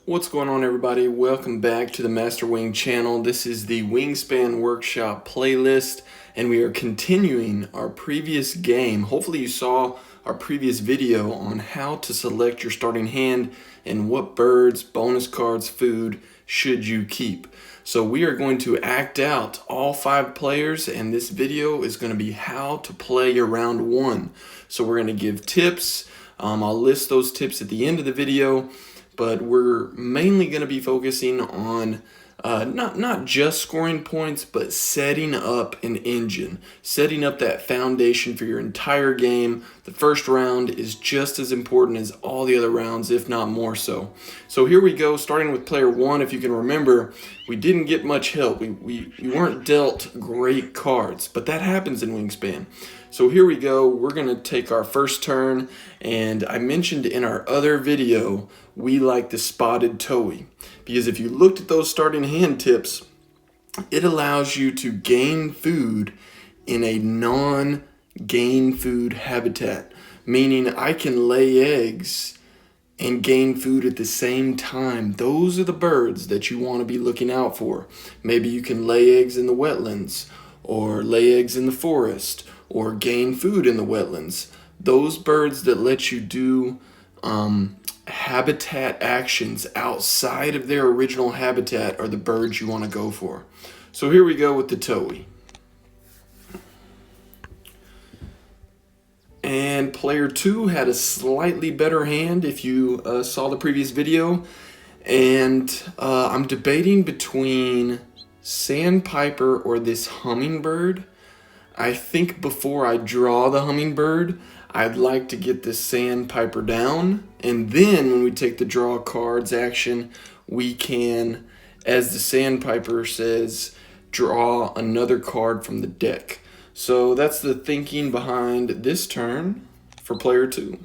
What's going on, everybody? Welcome back to the Master Wing channel. This is the Wingspan Workshop playlist, and we are continuing our previous game. Hopefully you saw our previous video on how to select your starting hand and what birds, bonus cards, food should you keep. So we are going to act out all 5 players, and this video is going to be how to play your round 1. So we're going to give tips. I'll list those tips at the end of the video. But we're mainly going to be focusing on not just scoring points, but setting up an engine, setting up that foundation for your entire game. The first round is just as important as all the other rounds, if not more so. So here we go, starting with player 1. If you can remember, we didn't get much help. We weren't dealt great cards, but that happens in Wingspan. So here we go, we're going to take our first turn, and I mentioned in our other video, we like the spotted towhee, because if you looked at those starting hand tips, it allows you to gain food in a non-gain food habitat, meaning I can lay eggs and gain food at the same time. Those are the birds that you want to be looking out for. Maybe you can lay eggs in the wetlands, or lay eggs in the forest, or gain food in the wetlands. Those birds that let you do habitat actions outside of their original habitat are the birds you want to go for. So here we go with the towhee. And player 2 had a slightly better hand if you saw the previous video. And I'm debating between sandpiper or this hummingbird. I think before I draw the hummingbird, I'd like to get this sandpiper down, and then when we take the draw cards action, we can, as the sandpiper says, draw another card from the deck. So that's the thinking behind this turn for player 2.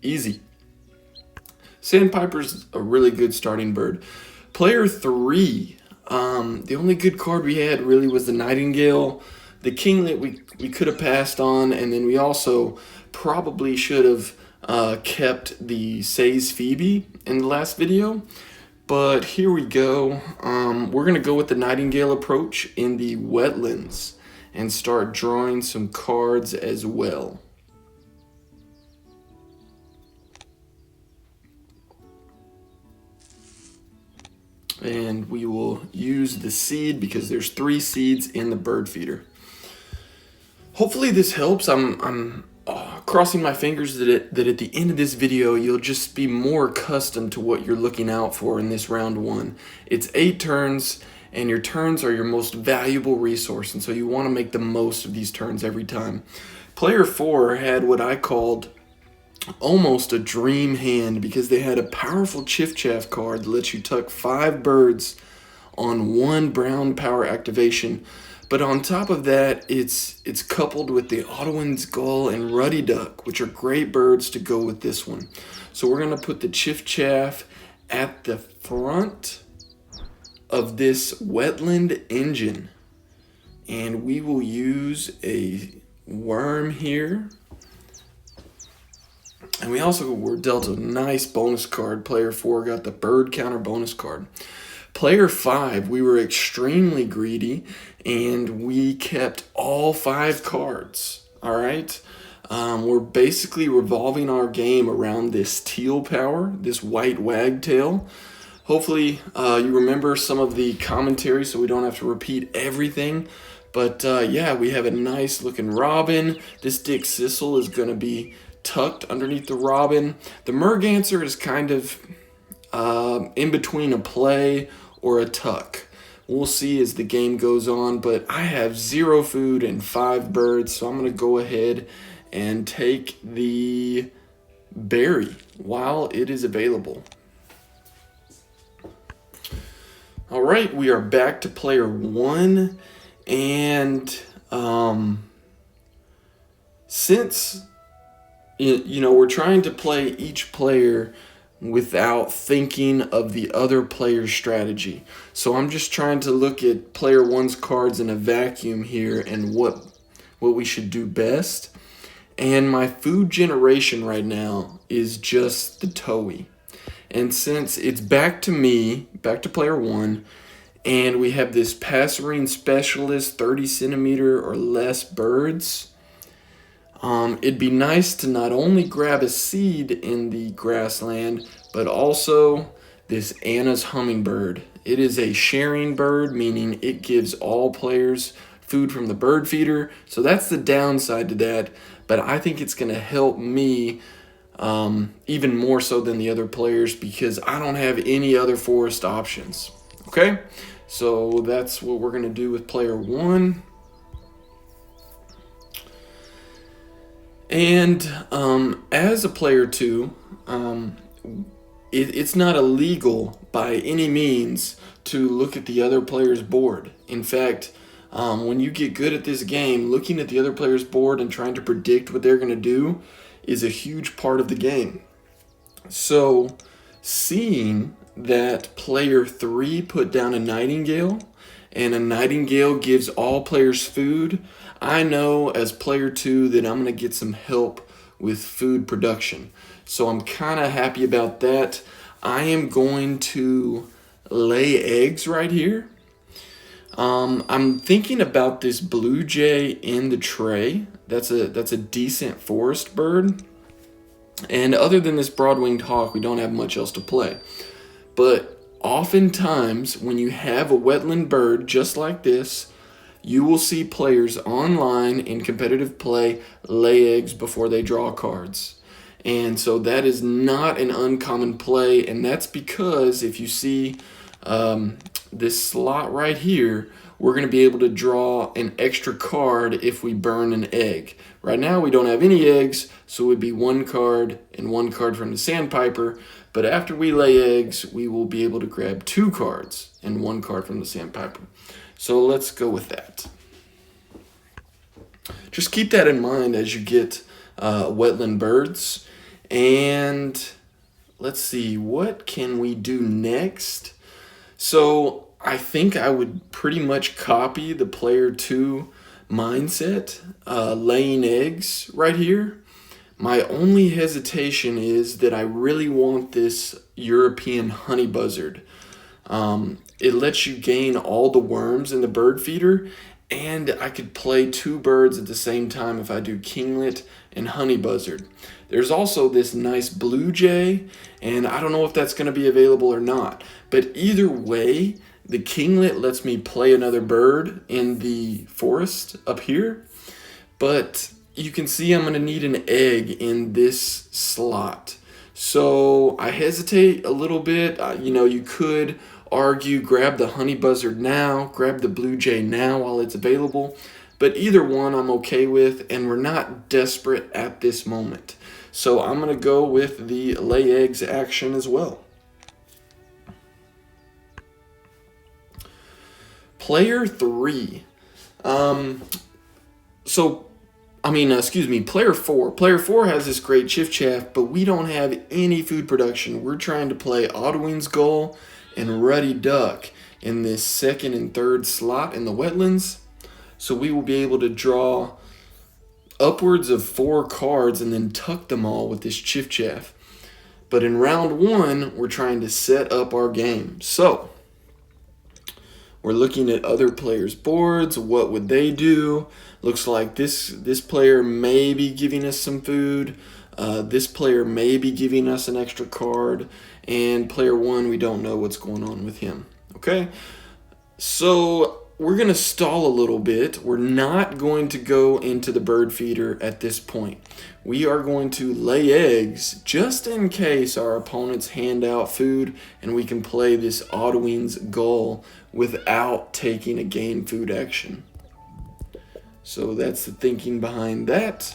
Easy. Sandpiper's a really good starting bird. Player 3, the only good card we had really was the nightingale. The kinglet we could have passed on, and then we also probably should have kept the Say's Phoebe in the last video. But here we go. We're going to go with the nightingale approach in the wetlands and start drawing some cards as well. And we will use the seed because there's 3 seeds in the bird feeder. Hopefully this helps. I'm crossing my fingers that at the end of this video, you'll just be more accustomed to what you're looking out for in this round 1. It's 8 turns, and your turns are your most valuable resource, and so you want to make the most of these turns every time. Player 4 had what I called almost a dream hand because they had a powerful Chiff Chaff card that lets you tuck 5 birds on 1 brown power activation. But on top of that, it's coupled with the Ottowan's Gull and Ruddy Duck, which are great birds to go with this one. So we're going to put the Chiff Chaff at the front of this wetland engine. And we will use a worm here. And we also were dealt a nice bonus card. Player 4 got the bird counter bonus card. Player 5, we were extremely greedy, and we kept all 5 cards, all right? We're basically revolving our game around this teal power, this white wagtail. Hopefully you remember some of the commentary so we don't have to repeat everything. But yeah, we have a nice looking robin. This Dick Sissel is going to be tucked underneath the robin. The merganser is kind of in between a play or a tuck. We'll see as the game goes on, but I have 0 food and 5 birds, so I'm going to go ahead and take the berry while it is available. All right, we are back to player 1, and since we're trying to play each player without thinking of the other player's strategy. So I'm just trying to look at player 1's cards in a vacuum here and what we should do best. And my food generation right now is just the towhee. And since it's back to me, back to player one, and we have this passerine specialist, 30 centimeter or less birds, it'd be nice to not only grab a seed in the grassland, but also this Anna's hummingbird. It is a sharing bird, meaning it gives all players food from the bird feeder. So that's the downside to that, but I think it's going to help me even more so than the other players because I don't have any other forest options. Okay, so that's what we're going to do with player one. And as a player two, it's not illegal by any means to look at the other player's board. In fact, when you get good at this game, looking at the other player's board and trying to predict what they're going to do is a huge part of the game. So, seeing that player three put down a nightingale, and a nightingale gives all players food, I know as player two that I'm going to get some help with food production. So I'm kind of happy about that. I am going to lay eggs right here. I'm thinking about this blue jay in the tray. That's a decent forest bird. And other than this broad-winged hawk, we don't have much else to play. But oftentimes, when you have a wetland bird just like this, you will see players online in competitive play lay eggs before they draw cards. And so that is not an uncommon play, and that's because if you see this slot right here, we're going to be able to draw an extra card if we burn an egg. Right now we don't have any eggs, so it would be one card and one card from the sandpiper, but after we lay eggs, we will be able to grab two cards and one card from the sandpiper. So let's go with that. Just keep that in mind as you get wetland birds. And let's see, what can we do next? So I think I would pretty much copy the player two mindset, laying eggs right here. My only hesitation is that I really want this European honey buzzard. It lets you gain all the worms in the bird feeder, and I could play two birds at the same time if I do kinglet and honey buzzard. There's also this nice blue jay, and I don't know if that's going to be available or not. But either way, the kinglet lets me play another bird in the forest up here. But you can see I'm going to need an egg in this slot. So I hesitate a little bit. You could argue grab the honey buzzard now, grab the blue jay now while it's available. But either one I'm okay with, and we're not desperate at this moment. So I'm going to go with the lay eggs action as well. Player three. Player four. Player four has this great chiff chaff, but we don't have any food production. We're trying to play Ottawing's Gull and Ruddy Duck in this second and third slot in the wetlands. So we will be able to draw upwards of 4 cards and then tuck them all with this chiff chaff. But in round one, we're trying to set up our game. So we're looking at other players' boards. What would they do? Looks like this player may be giving us some food. This player may be giving us an extra card. And player one, we don't know what's going on with him. Okay? So we're going to stall a little bit. We're not going to go into the bird feeder at this point. We are going to lay eggs just in case our opponents hand out food and we can play this Ottawing's Gull without taking a gain food action. So that's the thinking behind that.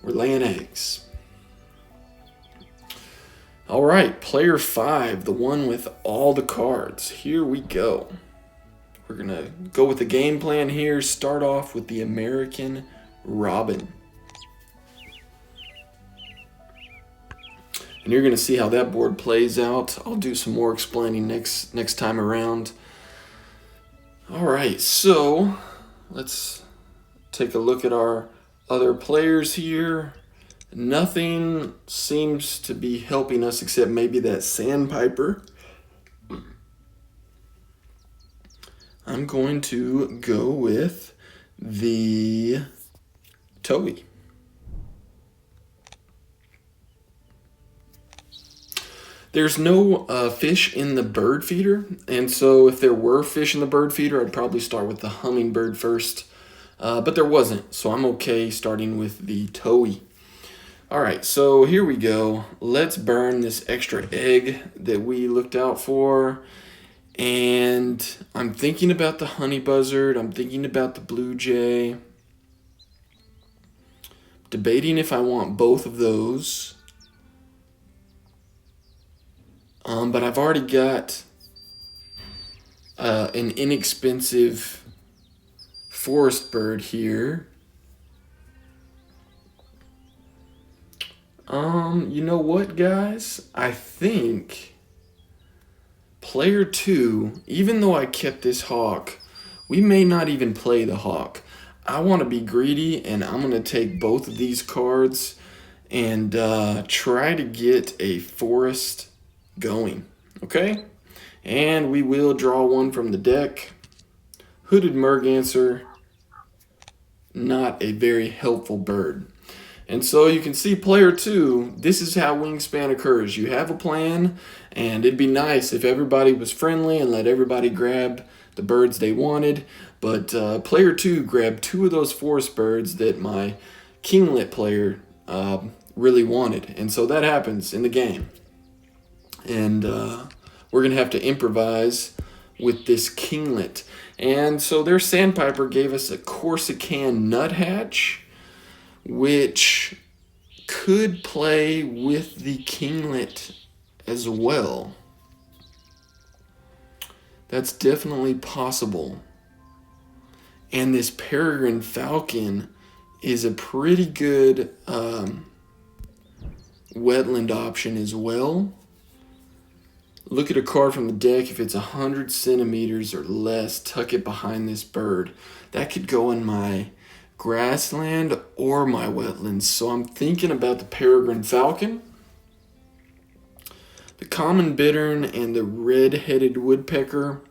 We're laying eggs. All right, player 5, the one with all the cards. Here we go. We're going to go with the game plan here. Start off with the American Robin. And you're going to see how that board plays out. I'll do some more explaining next time around. All right, so let's take a look at our other players here. Nothing seems to be helping us except maybe that sandpiper. I'm going to go with the towhee. There's no fish in the bird feeder, and so if there were fish in the bird feeder, I'd probably start with the hummingbird first, but there wasn't, so I'm okay starting with the towhee. All right, so here we go. Let's burn this extra egg that we looked out for, and I'm thinking about the honey buzzard, I'm thinking about the blue jay, debating if I want both of those. But I've already got an inexpensive forest bird here. You know what, guys? I think player 2, even though I kept this hawk, we may not even play the hawk. I want to be greedy, and I'm going to take both of these cards and try to get a forest going, okay? And we will draw one from the deck. Hooded merganser, not a very helpful bird. And so you can see player 2, this is how wingspan occurs. You have a plan, and it'd be nice if everybody was friendly and let everybody grab the birds they wanted. But player 2 grabbed 2 of those forest birds that my kinglet player really wanted. And so that happens in the game. And we're going to have to improvise with this kinglet. And so their sandpiper gave us a Corsican nuthatch, which could play with the kinglet as well. That's definitely possible. And this peregrine falcon is a pretty good wetland option as well. Look at a card from the deck. If it's 100 centimeters or less, tuck it behind this bird. That could go in my grassland or my wetlands. So I'm thinking about the peregrine falcon, the common bittern, and the red-headed woodpecker.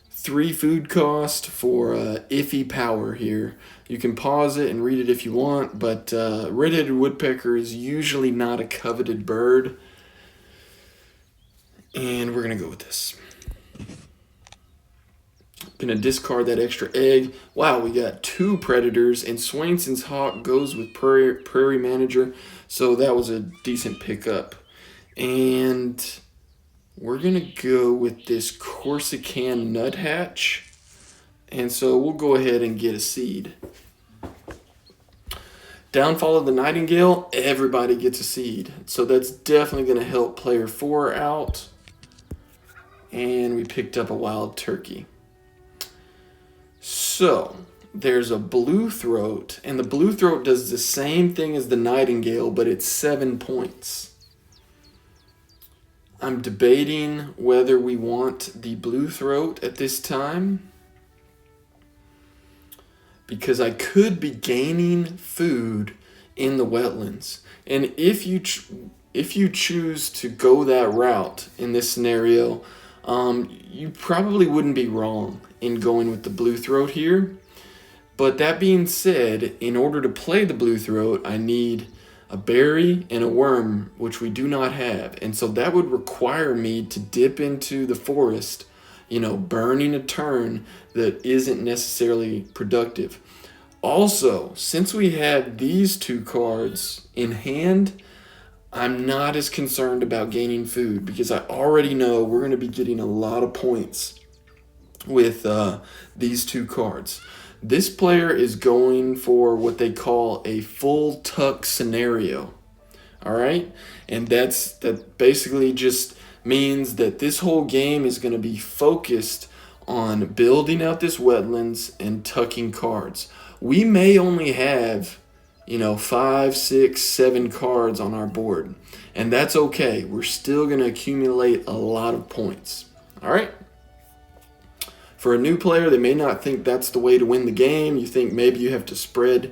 3 food cost for iffy power here. You can pause it and read it if you want, but red-headed woodpecker is usually not a coveted bird. And we're going to go with this. Going to discard that extra egg. Wow, we got 2 predators, and Swainson's hawk goes with Prairie Manager, so that was a decent pickup. And we're going to go with this Corsican nuthatch, and so we'll go ahead and get a seed. Downfall of the Nightingale, everybody gets a seed, so that's definitely going to help player 4 out. And we picked up a wild turkey. So there's a blue throat, and the blue throat does the same thing as the nightingale, but it's 7 points. I'm debating whether we want the blue throat at this time, because I could be gaining food in the wetlands. And if you choose to go that route in this scenario, you probably wouldn't be wrong in going with the blue throat here. But that being said, in order to play the blue throat, I need a berry and a worm, which we do not have. And so that would require me to dip into the forest, burning a turn that isn't necessarily productive. Also, since we have these 2 cards in hand, I'm not as concerned about gaining food, because I already know we're going to be getting a lot of points with these 2 cards. This player is going for what they call a full tuck scenario. All right? And that basically just means that this whole game is going to be focused on building out this wetlands and tucking cards. We may only have 5, 6, 7 cards on our board. And that's okay. We're still going to accumulate a lot of points. All right? For a new player, they may not think that's the way to win the game. You think maybe you have to spread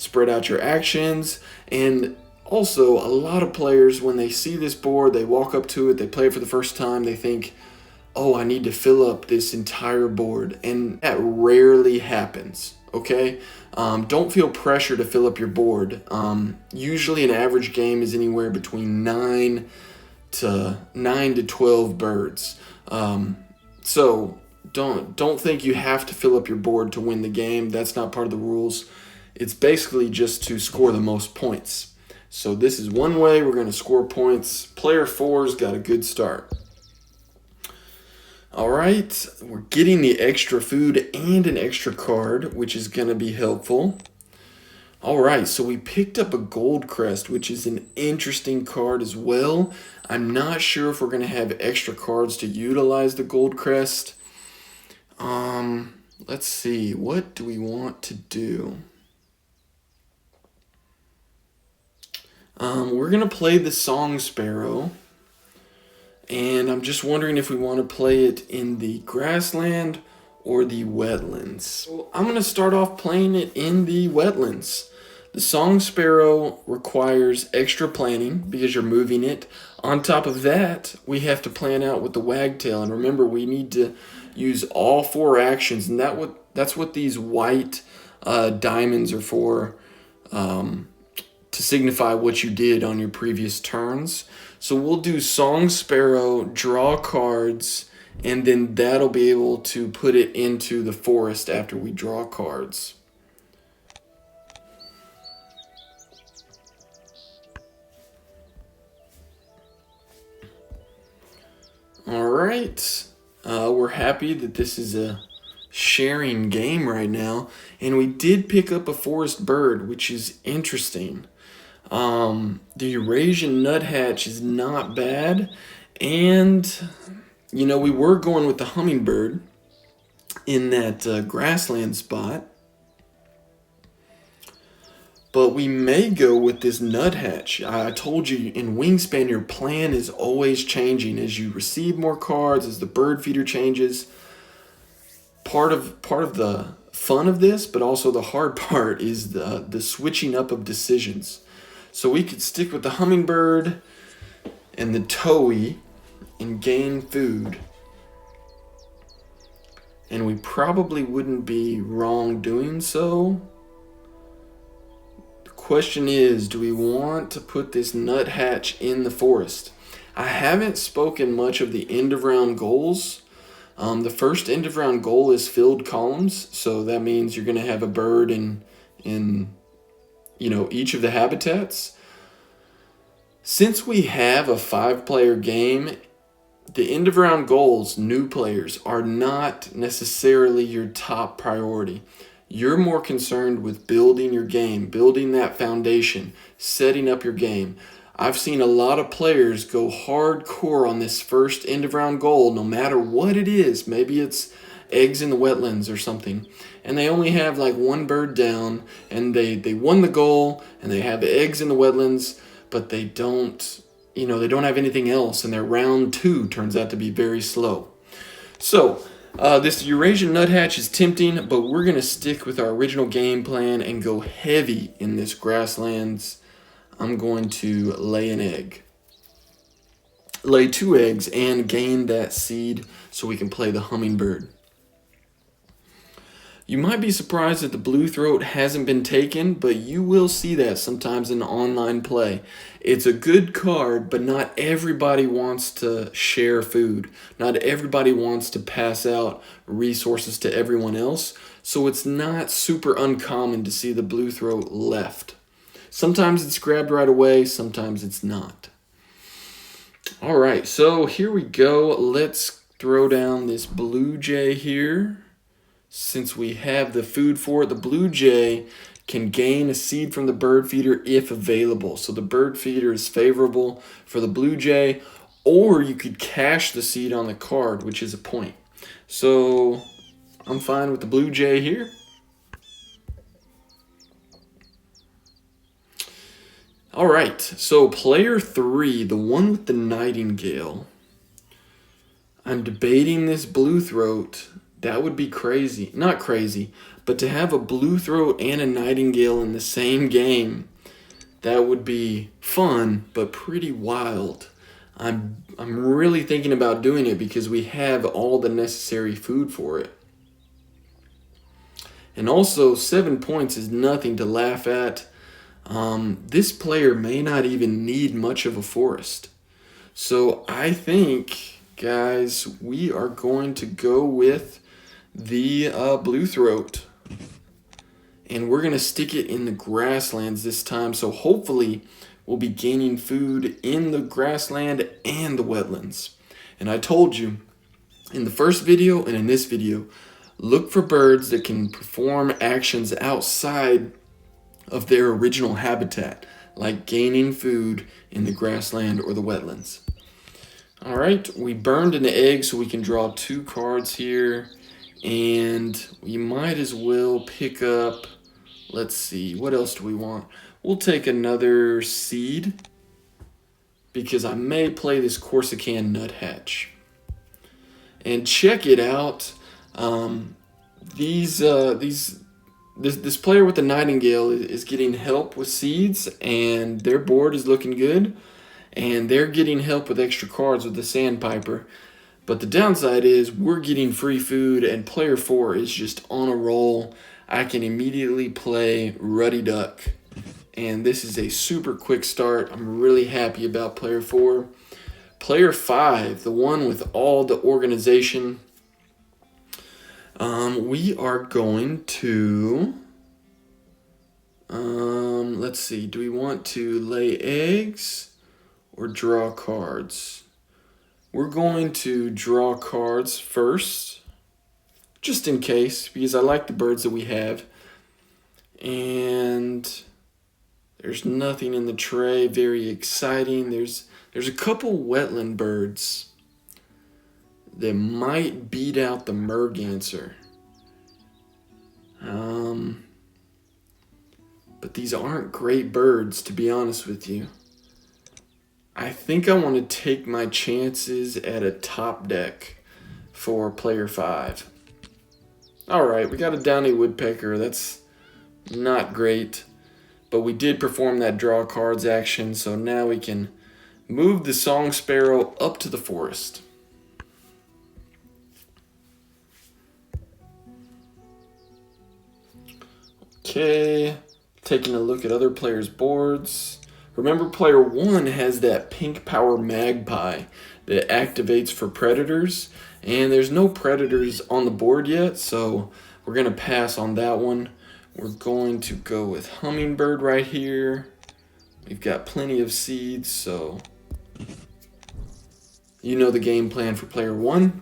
spread out your actions. And also, a lot of players, when they see this board, they walk up to it, they play it for the first time, they think, oh, I need to fill up this entire board. And that rarely happens, okay? Don't feel pressure to fill up your board. Usually an average game is anywhere between 9 to 12 birds. So don't think you have to fill up your board to win the game. That's not part of the rules. It's basically just to score the most points. So this is one way we're going to score points. Player 4's got a good start. All right, we're getting the extra food and an extra card, which is going to be helpful. All right, so we picked up a gold crest, which is an interesting card as well. I'm not sure if we're going to have extra cards to utilize the gold crest. Let's see, what do we want to do? We're going to play the Song Sparrow. And I'm just wondering if we want to play it in the grassland or the wetlands. So I'm going to start off playing it in the wetlands. The Song Sparrow requires extra planning because you're moving it. On top of that, we have to plan out with the wagtail. And remember, we need to use all 4 actions. And that's what these white diamonds are for, to signify what you did on your previous turns. So we'll do Song Sparrow, draw cards, and then that'll be able to put it into the forest after we draw cards. All right, we're happy that this is a sharing game right now, and we did pick up a forest bird, which is interesting. The Eurasian nuthatch is not bad, and you know, we were going with the hummingbird in that grassland spot, but we may go with this nuthatch. I told you in Wingspan your plan is always changing as you receive more cards, as the bird feeder changes. Part of the fun of this, but also the hard part, is the switching up of decisions. So we could stick with the hummingbird and the towhee and gain food. And we probably wouldn't be wrong doing so. The question is, do we want to put this nuthatch in the forest? I haven't spoken much of the end of round goals. The first end of round goal is filled columns. So that means you're going to have a bird in each of the habitats. Since we have a 5-player game, the end of round goals, new players, are not necessarily your top priority. You're more concerned with building your game, building that foundation, setting up your game. I've seen a lot of players go hardcore on this first end of round goal, no matter what it is. Maybe it's eggs in the wetlands or something, and they only have like 1 bird down, and they won the goal, and they have eggs in the wetlands, but they don't have anything else, and their round 2 turns out to be very slow. So this Eurasian nuthatch is tempting, but we're going to stick with our original game plan and go heavy in this grasslands. I'm going to lay an egg. Lay 2 eggs and gain that seed so we can play the hummingbird. You might be surprised that the blue throat hasn't been taken, but you will see that sometimes in online play. It's a good card, but not everybody wants to share food. Not everybody wants to pass out resources to everyone else, so it's not super uncommon to see the blue throat left. Sometimes it's grabbed right away, sometimes it's not. All right, so here we go. Let's throw down this blue jay here. Since we have the food for it, the blue jay can gain a seed from the bird feeder if available. So the bird feeder is favorable for the blue jay, or you could cash the seed on the card, which is a point. So I'm fine with the blue jay here. All right, so player 3, the one with the nightingale. I'm debating this blue throat That would be crazy. Not crazy, but to have a blue throat and a nightingale in the same game, that would be fun, but pretty wild. I'm really thinking about doing it because we have all the necessary food for it. And also, 7 points is nothing to laugh at. This player may not even need much of a forest. So I think, guys, we are going to go with the blue throat. And we're going to stick it in the grasslands this time. So hopefully we'll be gaining food in the grassland and the wetlands. And I told you in the first video and in this video, look for birds that can perform actions outside of their original habitat, like gaining food in the grassland or the wetlands. All right, we burned an egg so we can draw 2 cards here. And we might as well pick up, let's see, what else do we want? We'll take another seed because I may play this Corsican nuthatch. And check it out. This player with the nightingale is getting help with seeds, and their board is looking good. And they're getting help with extra cards with the sandpiper. But the downside is we're getting free food, and player 4 is just on a roll. I can immediately play Ruddy Duck. And this is a super quick start. I'm really happy about player 4. Player 5, the one with all the organization. We are going to... let's see. Do we want to lay eggs or draw cards? We're going to draw cards first, just in case, because I like the birds that we have. And there's nothing in the tray very exciting. There's a couple wetland birds that might beat out the merganser. But these aren't great birds, to be honest with you. I think I want to take my chances at a top deck for player 5. Alright, we got a downy woodpecker. That's not great. But we did perform that draw cards action, so now we can move the song sparrow up to the forest. Okay, taking a look at other players' boards. Remember, player 1 has that pink power magpie that activates for predators, and there's no predators on the board yet, so we're going to pass on that one. We're going to go with hummingbird right here. We've got plenty of seeds, so you know the game plan for player 1.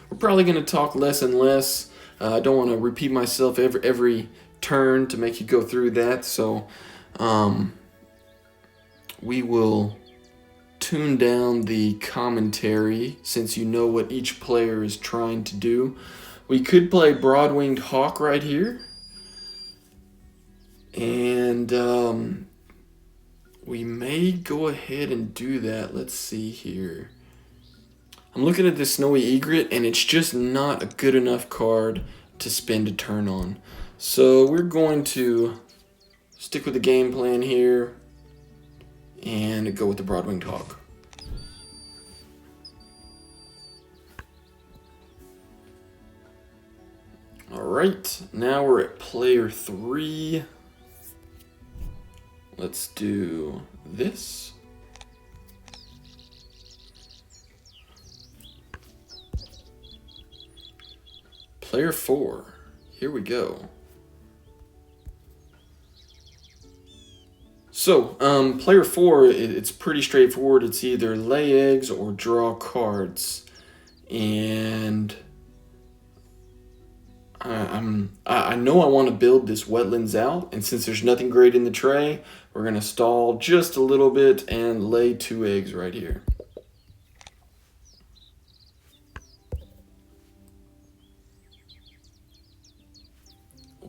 We're probably going to talk less and less. I don't want to repeat myself every turn to make you go through that, so we will tune down the commentary since you know what each player is trying to do. We could play broad-winged hawk right here. And we may go ahead and do that. Let's see here. I'm looking at this snowy egret, and it's just not a good enough card to spend a turn on. So we're going to stick with the game plan here and go with the broad-winged hawk. All right, now we're at player 3. Let's do this. Player 4, here we go. So, player 4, it's pretty straightforward. It's either lay eggs or draw cards. And I know I want to build this wetlands out, and since there's nothing great in the tray, we're going to stall just a little bit and lay 2 eggs right here.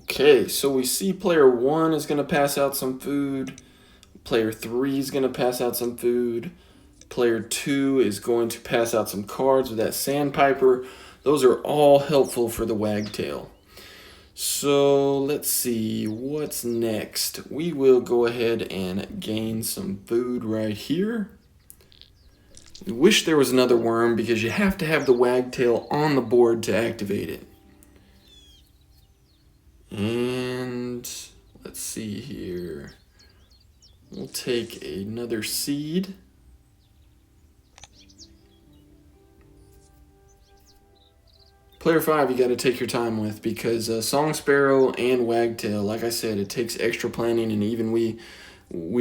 Okay, so we see player 1 is going to pass out some food. Player 3 is going to pass out some food. Player 2 is going to pass out some cards with that sandpiper. Those are all helpful for the wagtail. So let's see what's next. We will go ahead and gain some food right here. We wish there was another worm because you have to have the wagtail on the board to activate it. And let's see here. We'll take another seed. Player 5 you got to take your time with because Song Sparrow and Wagtail, like I said, it takes extra planning and even we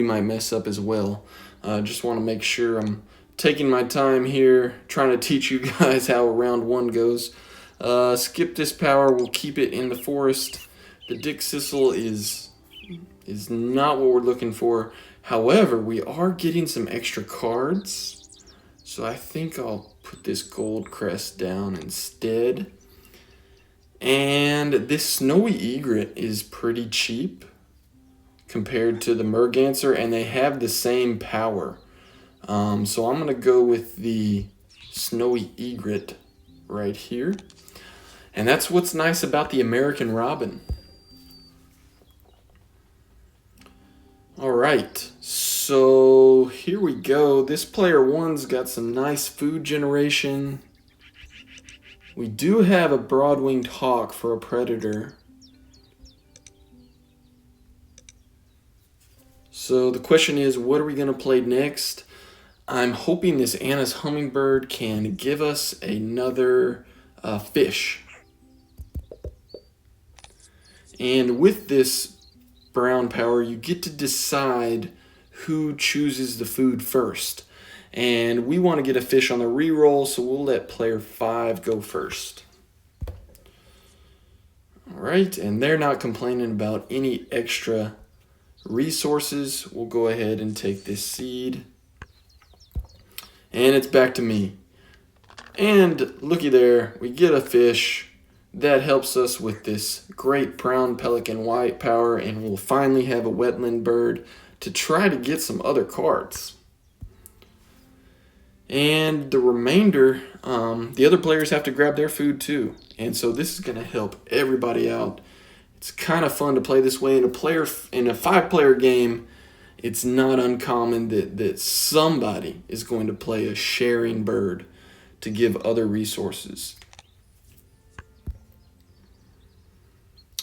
might mess up as well. Just want to make sure I'm taking my time here, trying to teach you guys how round 1 goes. Skip this power, we'll keep it in the forest. The Dick Sissel is not what we're looking for. However, we are getting some extra cards. So I think I'll put this gold crest down instead. And this snowy egret is pretty cheap compared to the merganser, and they have the same power. So I'm going to go with the snowy egret right here. And that's what's nice about the American robin. All right, so here we go. This player 1's got some nice food generation. We do have a broad-winged hawk for a predator. So the question is, what are we going to play next? I'm hoping this Anna's hummingbird can give us another fish. And with this brown power, you get to decide who chooses the food first. And we want to get a fish on the reroll, so we'll let player 5 go first. All right, and they're not complaining about any extra resources. We'll go ahead and take this seed. And it's back to me. And looky there, we get a fish. That helps us with this great brown pelican white power, and we'll finally have a wetland bird to try to get some other cards. And the remainder, the other players have to grab their food too. And so this is going to help everybody out. It's kind of fun to play this way. In a 5-player game, it's not uncommon that somebody is going to play a sharing bird to give other resources.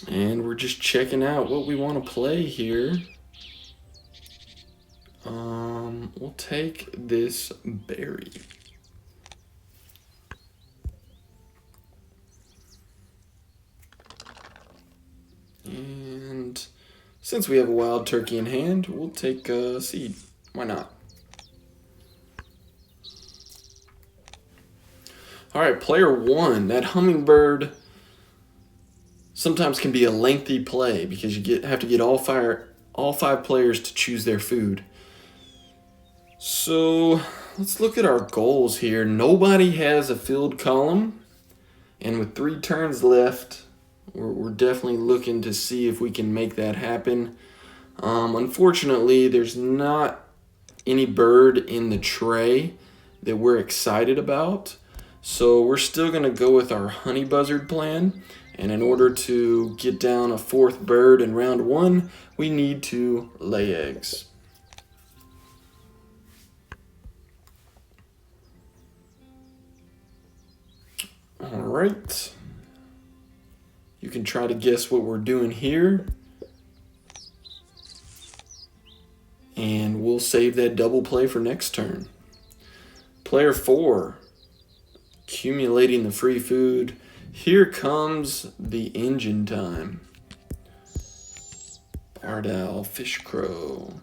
And we're just checking out what we want to play here. We'll take this berry. And since we have a wild turkey in hand, we'll take a seed. Why not? All right, player 1, that hummingbird sometimes can be a lengthy play because you have to get all 5 players to choose their food. So let's look at our goals here. Nobody has a filled column, and with 3 turns left, we're definitely looking to see if we can make that happen. Unfortunately, there's not any bird in the tray that we're excited about, so we're still going to go with our honey buzzard plan. And in order to get down a 4th bird in round 1, we need to lay eggs. All right. You can try to guess what we're doing here. And we'll save that double play for next turn. Player 4, accumulating the free food. Here comes the engine time. Barred owl, fish crow.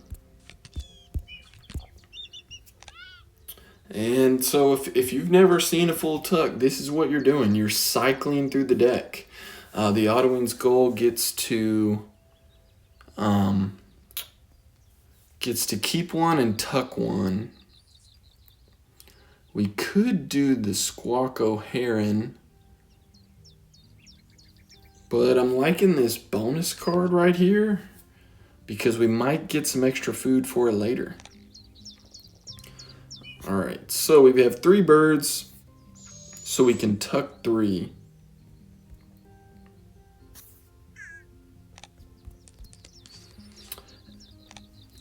And so if you've never seen a full tuck, this is what you're doing. You're cycling through the deck. The Ottawing's goal gets to keep one and tuck one. We could do the Squawko Heron, but I'm liking this bonus card right here because we might get some extra food for it later. All right, so we have 3 birds. so we can tuck 3.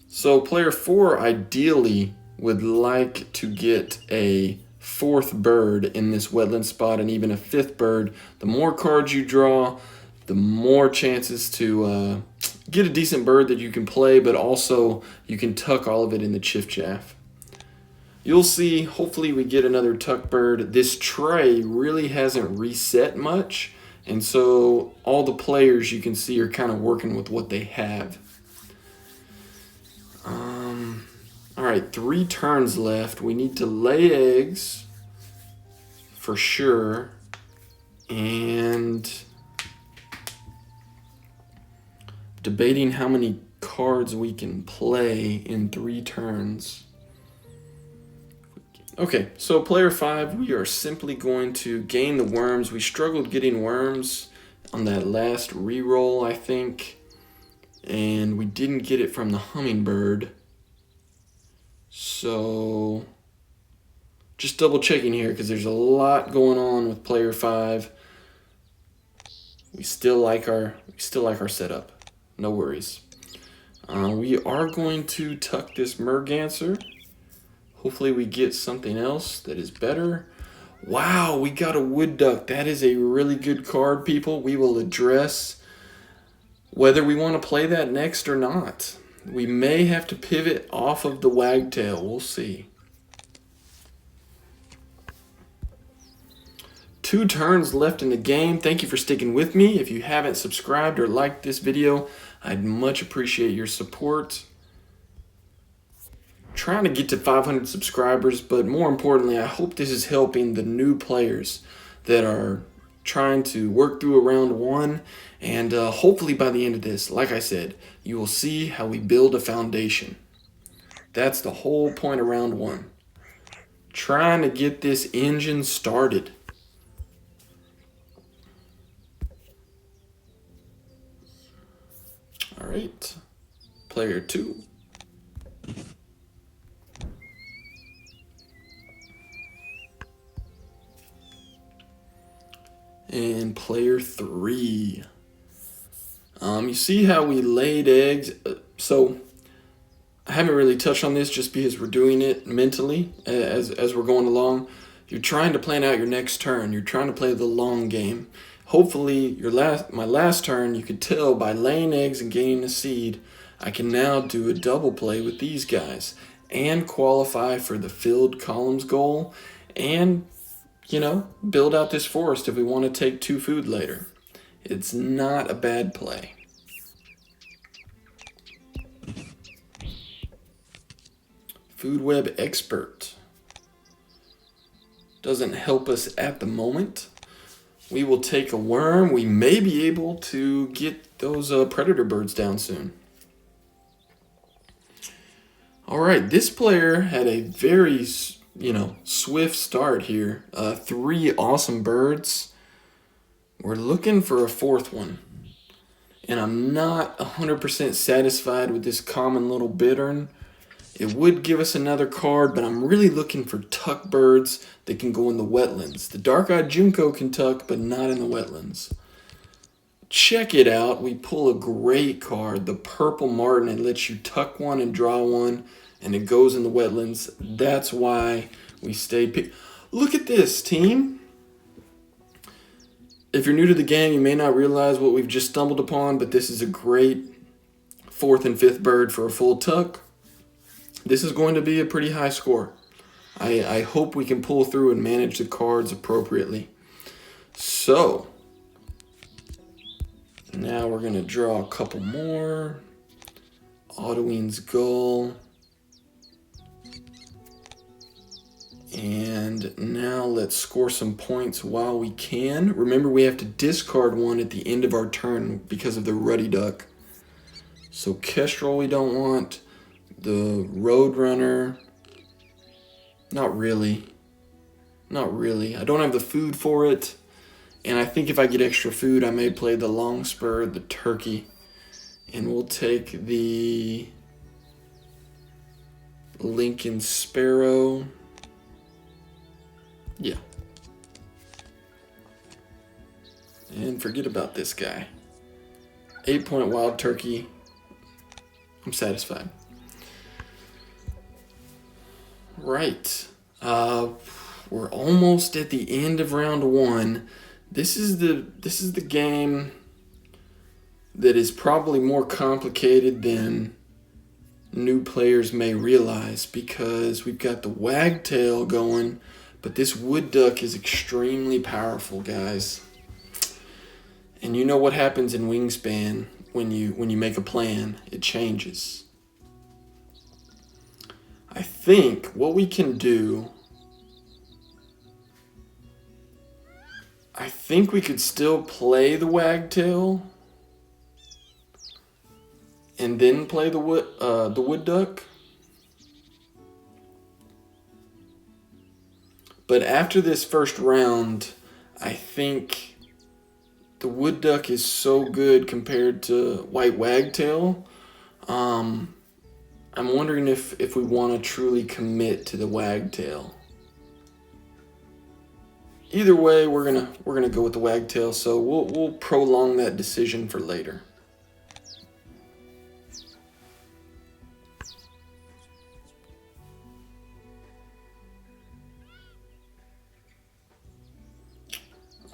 So player 4 ideally would like to get a 4th bird in this wetland spot and even a 5th bird. The more cards you draw, the more chances to get a decent bird that you can play, but also you can tuck all of it in the chiff chaff. You'll see, hopefully we get another tuck bird. This tray really hasn't reset much, and so all the players you can see are kind of working with what they have. All right, 3 turns left. We need to lay eggs for sure, and debating how many cards we can play in 3 turns. Okay, so player 5, we are simply going to gain the worms. We struggled getting worms on that last reroll, I think, and we didn't get it from the hummingbird. So just double checking here because there's a lot going on with player 5. We still like our setup. No worries. We are going to tuck this merganser. Hopefully we get something else that is better. Wow, we got a wood duck. That is a really good card, people. We will address whether we want to play that next or not. We may have to pivot off of the wagtail. We'll see. 2 turns left in the game. Thank you for sticking with me. If you haven't subscribed or liked this video, I'd much appreciate your support. Trying to get to 500 subscribers, but more importantly, I hope this is helping the new players that are trying to work through a round 1, and hopefully by the end of this, like I said, you will see how we build a foundation. That's the whole point of round 1. Trying to get this engine started. All right, player 2. And player 3. You see how we laid eggs? So I haven't really touched on this just because we're doing it mentally as we're going along. You're trying to plan out your next turn. You're trying to play the long game. Hopefully my last turn, you could tell by laying eggs and gaining a seed, I can now do a double play with these guys and qualify for the filled columns goal and, you know, build out this forest if we want to take 2 food later. It's not a bad play. Food web expert. Doesn't help us at the moment. We will take a worm. We may be able to get those predator birds down soon. All right, this player had a very, swift start here. 3 awesome birds. We're looking for a 4th one. And I'm not 100% satisfied with this common little bittern. It would give us another card, but I'm really looking for tuck birds that can go in the wetlands. The dark-eyed junco can tuck, but not in the wetlands. Check it out. We pull a great card, the purple martin. It lets you tuck one and draw one, and it goes in the wetlands. That's why we stayed. Look at this, team. If you're new to the game, you may not realize what we've just stumbled upon, but this is a great 4th and 5th bird for a full tuck. This is going to be a pretty high score. I hope we can pull through and manage the cards appropriately. So, now we're going to draw a couple more. Ottowine's Gull. And now let's score some points while we can. Remember, we have to discard one at the end of our turn because of the ruddy duck. So Kestrel we don't want. The Roadrunner, not really. I don't have the food for it. And I think if I get extra food, I may play the Longspur, the Turkey. And we'll take the Lincoln Sparrow. Yeah. And forget about this guy. 8-point wild turkey. I'm satisfied. Right. We're almost at the end of round 1. This is the game that is probably more complicated than new players may realize, because we've got the wagtail going, but this wood duck is extremely powerful, guys. And you know what happens in Wingspan when you make a plan, it changes. I think what we can do, I think we could still play the wagtail and then play the wood duck. But after this first round, I think the wood duck is so good compared to white wagtail. I'm wondering if we want to truly commit to the wagtail. Either way, we're gonna go with the wagtail, so we'll prolong that decision for later.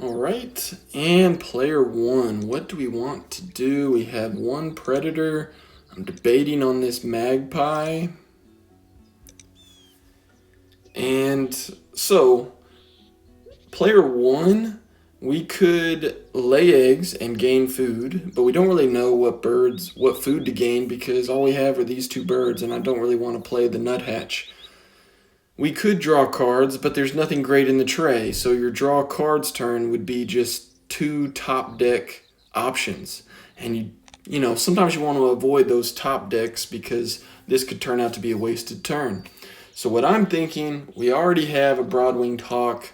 All right, and player 1, what do we want to do? We have one predator. I'm debating on this magpie. And so, player 1, we could lay eggs and gain food, but we don't really know what food to gain, because all we have are these 2 birds, and I don't really want to play the nuthatch. We could draw cards, but there's nothing great in the tray, so your draw cards turn would be just 2 top deck options. And you know, sometimes you want to avoid those top decks because this could turn out to be a wasted turn. So what I'm thinking, we already have a broad-winged hawk,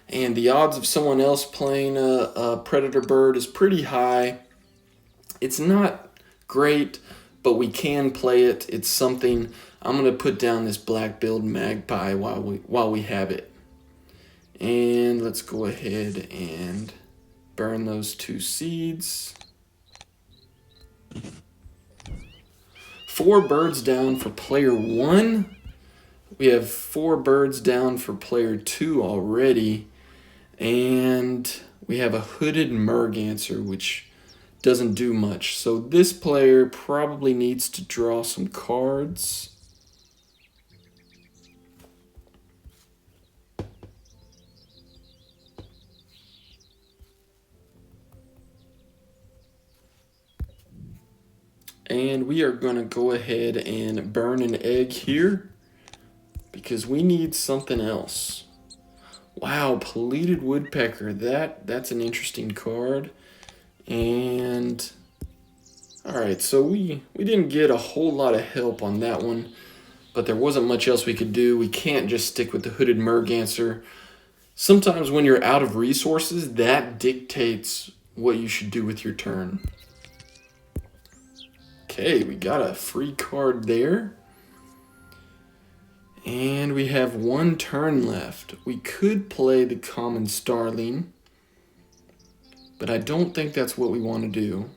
and the odds of someone else playing a predator bird is pretty high. It's not great, but we can play it. It's something. I'm going to put down this black-billed magpie while we have it. And let's go ahead and burn those 2 seeds. 4 birds down for player 1. We have 4 birds down for player 2 already. And we have a hooded merganser, which doesn't do much. So this player probably needs to draw some cards. And we are going to go ahead and burn an egg here because we need something else. Wow, Pleated Woodpecker. That's an interesting card. And all right, so we didn't get a whole lot of help on that one, but there wasn't much else we could do. We can't just stick with the hooded merganser. Sometimes when you're out of resources, that dictates what you should do with your turn. Okay, we got a free card there. And we have 1 turn left. We could play the common starling, but I don't think that's what we want to do.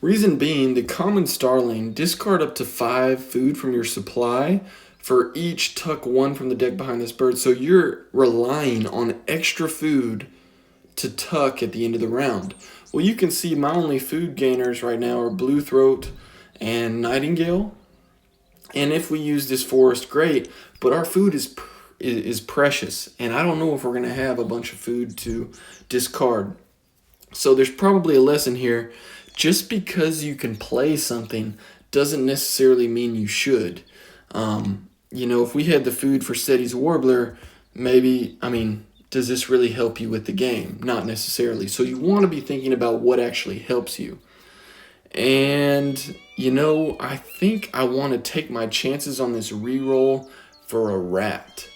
Reason being, the common starling, discard up to 5 food from your supply. For each, tuck 1 from the deck behind this bird. So you're relying on extra food to tuck at the end of the round. Well, you can see my only food gainers right now are blue throat and nightingale. And if we use this forest, great, but our food is precious, and I don't know if we're going to have a bunch of food to discard. So there's probably a lesson here. Just because you can play something doesn't necessarily mean you should. You know, if we had the food for Seti's Warbler, maybe, does this really help you with the game? Not necessarily. So you want to be thinking about what actually helps you. And, you know, I think I want to take my chances on this reroll for a rat.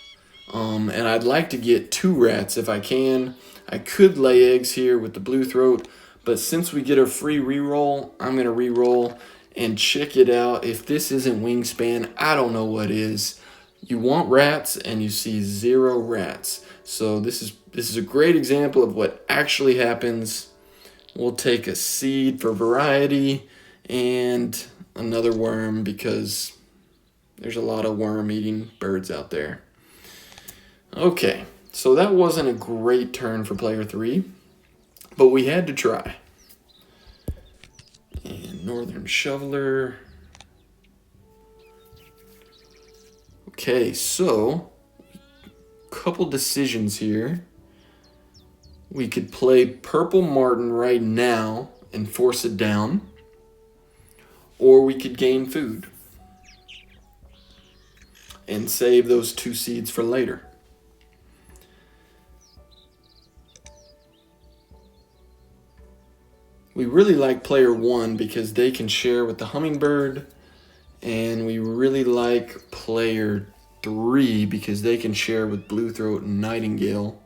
And I'd like to get 2 rats if I can. I could lay eggs here with the blue throat, but since we get a free reroll, I'm going to reroll and check it out. If this isn't Wingspan, I don't know what is. You want rats and you see 0 rats. So this is a great example of what actually happens. We'll take a seed for variety and another worm because there's a lot of worm-eating birds out there. Okay, so that wasn't a great turn for player 3, but we had to try. And Northern Shoveler. Okay, so a couple decisions here. We could play Purple Martin right now and force it down, or we could gain food and save those 2 seeds for later. We really like player 1 because they can share with the hummingbird, and we really like player 3 because they can share with bluethroat and nightingale.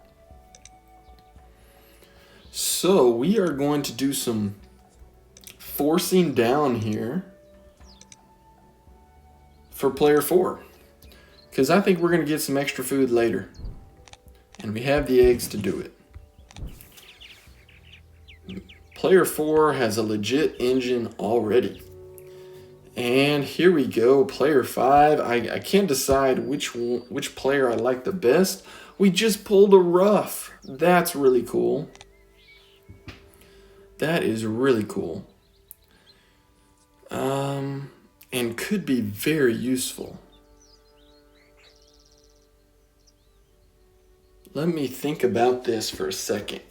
So we are going to do some forcing down here for player 4, because I think we're going to get some extra food later, and we have the eggs to do it. Player 4 has a legit engine already. And here we go, player 5. I can't decide which player I like the best. We just pulled a rough. That's really cool. That is really cool. And could be very useful. Let me think about this for a second.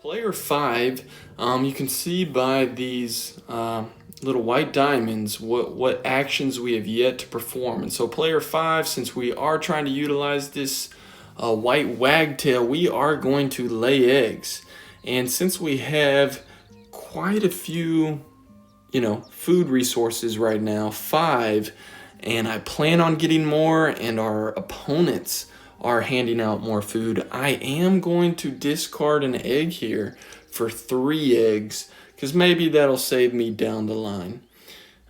Player 5, you can see by these little white diamonds what actions we have yet to perform. And so player 5, since we are trying to utilize this white wagtail, we are going to lay eggs. And since we have quite a few, food resources right now, 5, and I plan on getting more, and our opponents are handing out more food, I am going to discard an egg here for 3 eggs, because maybe that'll save me down the line.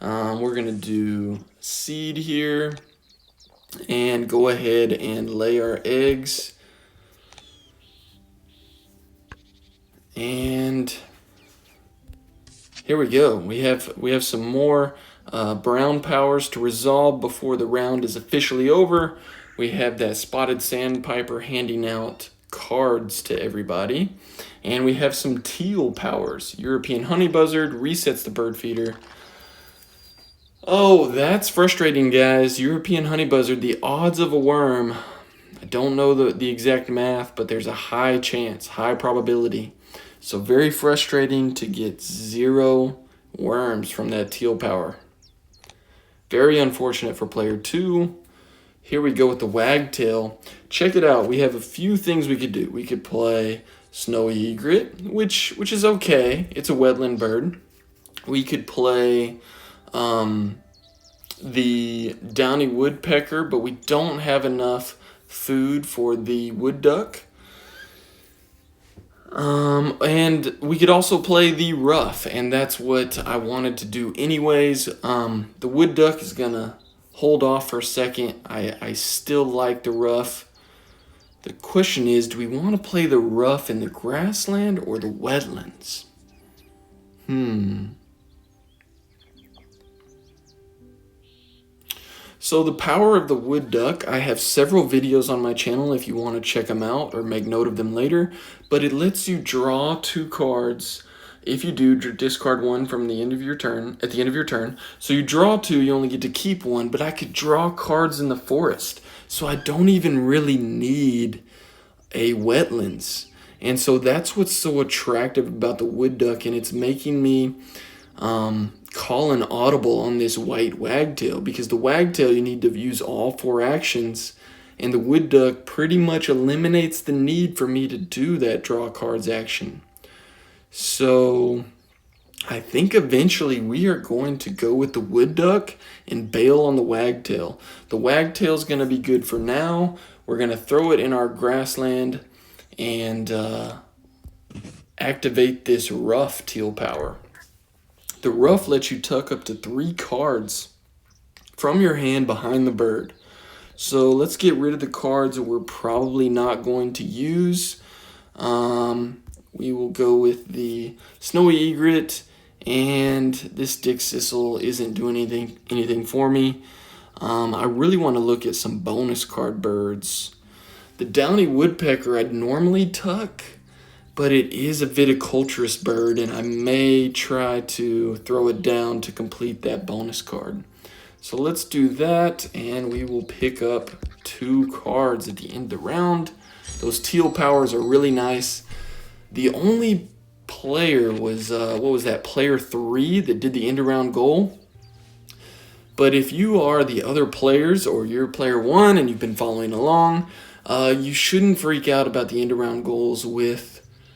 We're going to do seed here and go ahead and lay our eggs. And here we go. We have some more brown powers to resolve before the round is officially over. We have that spotted sandpiper handing out cards to everybody. And we have some teal powers. European honey buzzard resets the bird feeder. Oh, that's frustrating, guys. European honey buzzard, the odds of a worm. I don't know the exact math, but there's a high chance, high probability. So very frustrating to get 0 worms from that teal power. Very unfortunate for player 2. Here we go with the wagtail. Check it out. We have a few things we could do. We could play snowy egret, which is okay. It's a wetland bird. We could play the downy woodpecker, but we don't have enough food for the wood duck. And we could also play the ruff, and that's what I wanted to do anyways. The wood duck is gonna hold off for a second. I still like the ruff. The question is, do we want to play the ruff in the grassland or the wetlands? So the power of the wood duck, I have several videos on my channel if you want to check them out or make note of them later, but it lets you draw 2 cards. If you do, discard 1 from the end of your turn, at the end of your turn. So you draw 2, you only get to keep 1, but I could draw cards in the forest. So I don't even really need a wetlands. And so that's what's so attractive about the wood duck, and it's making me call an audible on this white wagtail, because the wagtail you need to use all 4 actions, and the wood duck pretty much eliminates the need for me to do that draw cards action. So I think eventually we are going to go with the wood duck and bail on the wagtail. The wagtail is going to be good for now. We're going to throw it in our grassland and activate this rough teal power. The rough lets you tuck up to 3 cards from your hand behind the bird. So let's get rid of the cards that we're probably not going to use. We will go with the Snowy Egret, and this Dick Sissel isn't doing anything for me. I really want to look at some bonus card birds. The Downy Woodpecker I'd normally tuck, but it is a viticulturist bird, and I may try to throw it down to complete that bonus card. So let's do that, and we will pick up 2 cards at the end of the round. Those teal powers are really nice. The only player was, what was that, player 3 that did the end-around goal? But if you are the other players, or you're player 1 and you've been following along, you shouldn't freak out about the end-around goals with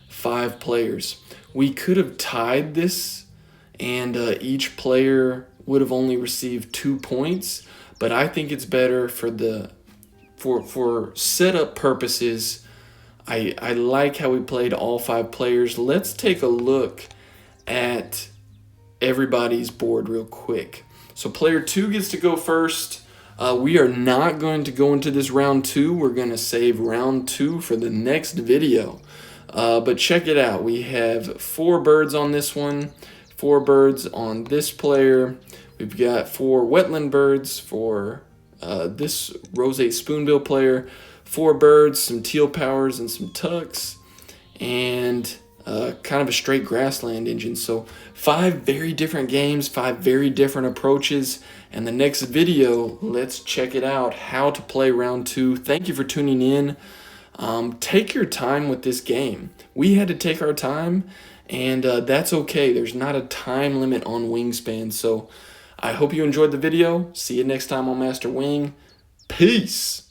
5 players. We could have tied this, and each player would have only received 2 points, but I think it's better for setup purposes. I like how we played all 5 players. Let's take a look at everybody's board real quick. So player 2 gets to go first. We are not going to go into this round 2. We're going to save round 2 for the next video. But check it out. We have 4 birds on this one, 4 birds on this player. We've got 4 wetland birds for this roseate spoonbill player, 4 birds, some teal powers, and some tucks, and kind of a straight grassland engine. So 5 very different games, 5 very different approaches. And the next video, let's check it out, how to play round 2. Thank you for tuning in. Take your time with this game. We had to take our time, and that's okay. There's not a time limit on Wingspan. So I hope you enjoyed the video. See you next time on Master Wing. Peace.